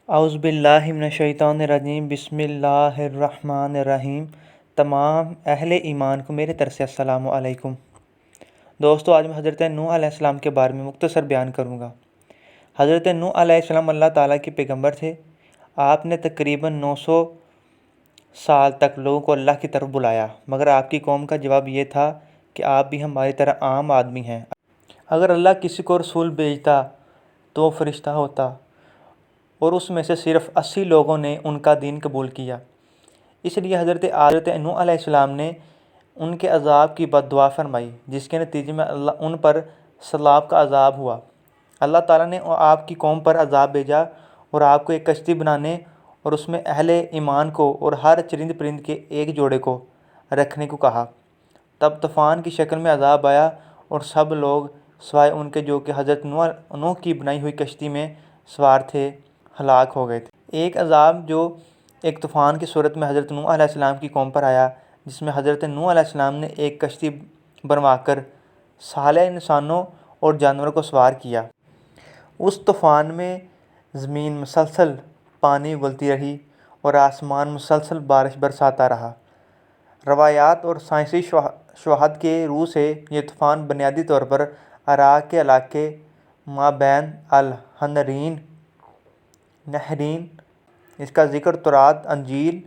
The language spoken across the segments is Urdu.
اعوذ باللہ من الشیطان الرجیم بسم اللہ الرحمن الرحیم۔ تمام اہل ایمان کو میرے طرف سے السلام علیکم۔ دوستو، آج میں حضرت نوح علیہ السلام کے بارے میں مختصر بیان کروں گا۔ حضرت نوح علیہ السلام اللہ تعالیٰ کے پیغمبر تھے۔ آپ نے تقریباً 900 سال تک لوگوں کو اللہ کی طرف بلایا، مگر آپ کی قوم کا جواب یہ تھا کہ آپ بھی ہماری طرح عام آدمی ہیں۔ اگر اللہ کسی کو رسول بھیجتا تو وہ فرشتہ ہوتا، اور اس میں سے صرف 80 لوگوں نے ان کا دین قبول کیا۔ اس لیے حضرت نوح علیہ السلام نے ان کے عذاب کی بد دعا فرمائی، جس کے نتیجے میں ان پر سیلاب کا عذاب ہوا۔ اللہ تعالیٰ نے آپ کی قوم پر عذاب بھیجا اور آپ کو ایک کشتی بنانے اور اس میں اہل ایمان کو اور ہر چرند پرند کے ایک جوڑے کو رکھنے کو کہا۔ تب طوفان کی شکل میں عذاب آیا اور سب لوگ سوائے ان کے جو کہ حضرت نوح کی بنائی ہوئی کشتی میں سوار تھے ہلاک ہو گئے تھے۔ ایک عذاب جو ایک طوفان کی صورت میں حضرت نوح علیہ السلام کی قوم پر آیا، جس میں حضرت نوح علیہ السلام نے ایک کشتی بنوا کر صالح انسانوں اور جانوروں کو سوار کیا۔ اس طوفان میں زمین مسلسل پانی اگلتی رہی اور آسمان مسلسل بارش برساتا رہا۔ روایات اور سائنسی شواہد کے روح سے یہ طوفان بنیادی طور پر عراق کے علاقے مابین نہرین، اس کا ذکر تورات، انجیل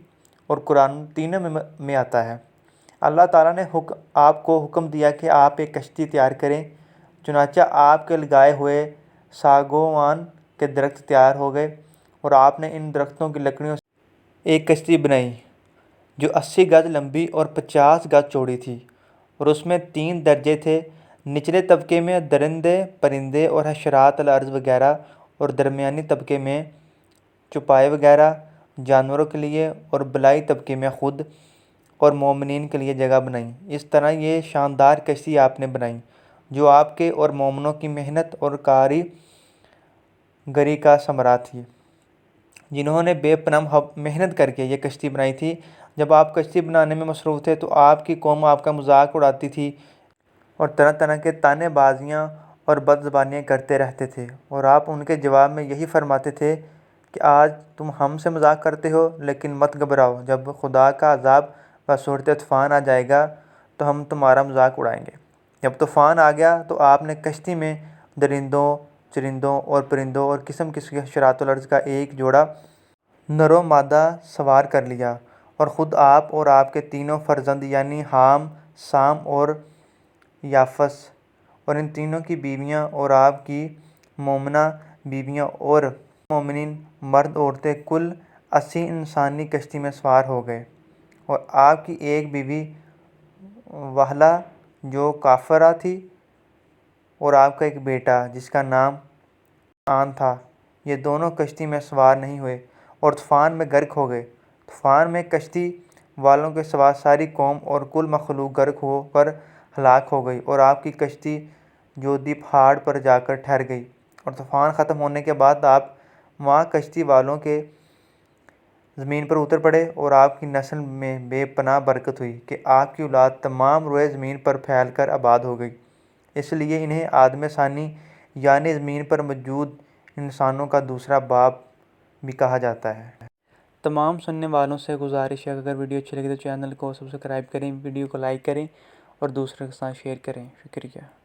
اور قرآن تینوں میں آتا ہے۔ اللہ تعالیٰ نے آپ کو حکم دیا کہ آپ ایک کشتی تیار کریں، چنانچہ آپ کے لگائے ہوئے ساگوان کے درخت تیار ہو گئے اور آپ نے ان درختوں کی لکڑیوں سے ایک کشتی بنائی جو 80 گز لمبی اور 50 گز چوڑی تھی، اور اس میں 3 درجے تھے: نچلے طبقے میں درندے پرندے اور حشرات الارض وغیرہ، اور درمیانی طبقے میں چوپائے وغیرہ جانوروں کے لیے، اور بالائی طبقے میں خود اور مومنین کے لیے جگہ بنائی۔ اس طرح یہ شاندار کشتی آپ نے بنائی جو آپ کے اور مومنوں کی محنت اور کاری گری کا ثمرہ تھی، جنہوں نے بے پناہ محنت کر کے یہ کشتی بنائی تھی۔ جب آپ کشتی بنانے میں مصروف تھے تو آپ کی قوم آپ کا مذاق اڑاتی تھی اور طرح طرح کے طعنے بازیاں اور بد زبانیاں کرتے رہتے تھے، اور آپ ان کے جواب میں یہی فرماتے تھے کہ آج تم ہم سے مذاق کرتے ہو، لیکن مت گھبراؤ، جب خدا کا عذاب بصورت طوفان آ جائے گا تو ہم تمہارا مذاق اڑائیں گے۔ جب طوفان آ گیا تو آپ نے کشتی میں درندوں، چرندوں اور پرندوں اور قسم قسم کے حشرات الارض کا ایک جوڑا نر و مادہ سوار کر لیا، اور خود آپ اور آپ کے تینوں فرزند یعنی حام، سام اور یافس، اور ان تینوں کی بیویاں اور آپ کی مومنہ بیویاں اور مومنین مرد عورتیں کل 80 انسانی کشتی میں سوار ہو گئے، اور آپ کی ایک بیوی وہلہ جو کافرہ تھی، اور آپ کا ایک بیٹا جس کا نام آن تھا، یہ دونوں کشتی میں سوار نہیں ہوئے اور طوفان میں غرق ہو گئے۔ طوفان میں کشتی والوں کے سوا ساری قوم اور کل مخلوق غرق ہو کر ہلاک ہو گئی، اور آپ کی کشتی جودی پہاڑ پر جا کر ٹھہر گئی، اور طوفان ختم ہونے کے بعد آپ وہاں کشتی والوں کے زمین پر اتر پڑے، اور آپ کی نسل میں بے پناہ برکت ہوئی کہ آپ کی اولاد تمام روئے زمین پر پھیل کر آباد ہو گئی۔ اس لیے انہیں آدم ثانی یعنی زمین پر موجود انسانوں کا دوسرا باپ بھی کہا جاتا ہے۔ تمام سننے والوں سے گزارش ہے کہ اگر ویڈیو اچھی لگے تو چینل کو سبسکرائب کریں، ویڈیو کو لائک کریں اور دوسروں کے ساتھ شیئر کریں۔ شکریہ۔